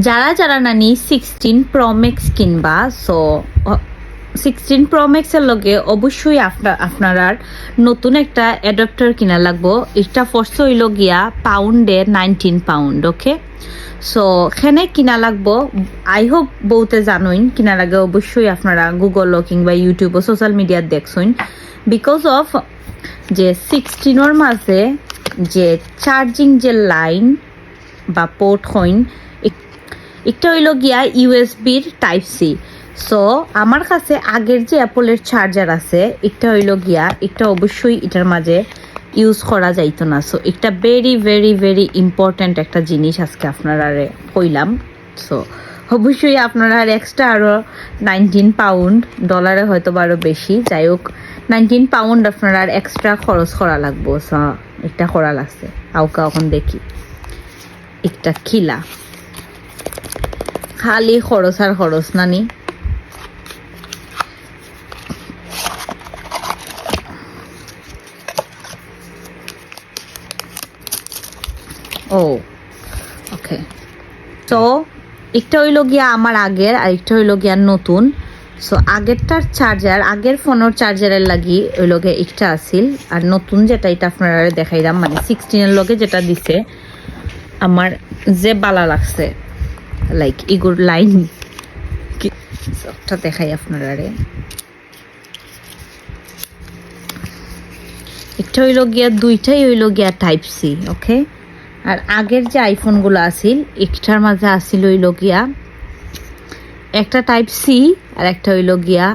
যারা যারা নানি 16 Pro Max কিনবা, সো 16 Pro Max এর লগে অবশ্যই আপনার নতুন একটা অ্যাডাপ্টার কিনা লাগবো। এটা ফরস হইল গিয়া পাউন্ডে 19 পাউন্ড। ওকে, সো এখানে কিনা লাগবো, আই হোপ বহুতে জানোইন কিনা লাগে। অবশ্যই আপনারা গুগল কিংবা ইউটিউব ও সোশ্যাল মিডিয়াত দেখছইন, বিকজ অফ যে 16 মাঝে যে চার্জিং যে লাইন বা পোর্ট হইন, একটা হইল গিয়া ইউএসবির টাইপ সি। সো আমার কাছে আগের যে অ্যাপলের চার্জার আছে, একটা হইল গিয়া, একটা অবশ্যই এটার মাঝে ইউজ করা যাইতো না। সো একটা ভেরি ভেরি ভেরি ইম্পর্ট্যান্ট একটা জিনিস আজকে আপনারা কইলাম। সো অবশ্যই আপনারা এক্সট্রা আরও 19 পাউন্ড, ডলারে হয়তো আরও বেশি, যাই হোক 19 পাউন্ড আপনারা এক্সট্রা খরচ করা লাগবো। সো এটা করা লাগছে, আউকা এখন দেখি একটা খিলা খালি খরচ আর খরচ নানি। ও ওকে, তো একটা হইল গিয়া আমার আগের, আর একটা হইল গিয়া নতুন। সো আগেরটার চার্জার, আগের ফোনের চার্জারের লাগি ওই লগে একটা আসিল, আর নতুন যেটা এটা আপনারা দেখাইলাম, মানে 16 লগে যেটা দিছে আমার যে বালা লাগছে, লাইক ইগুর লাইন একটা দেখাই আপনারা। একটা হইল গিয়া, দুইটাই হইল গিয়া টাইপ সি। ওকে, আর আগের যে আইফোনগুলো আসিল, একটার মাঝে আসিল হইল গিয়া একটা টাইপ সি, আর একটা হইল গিয়া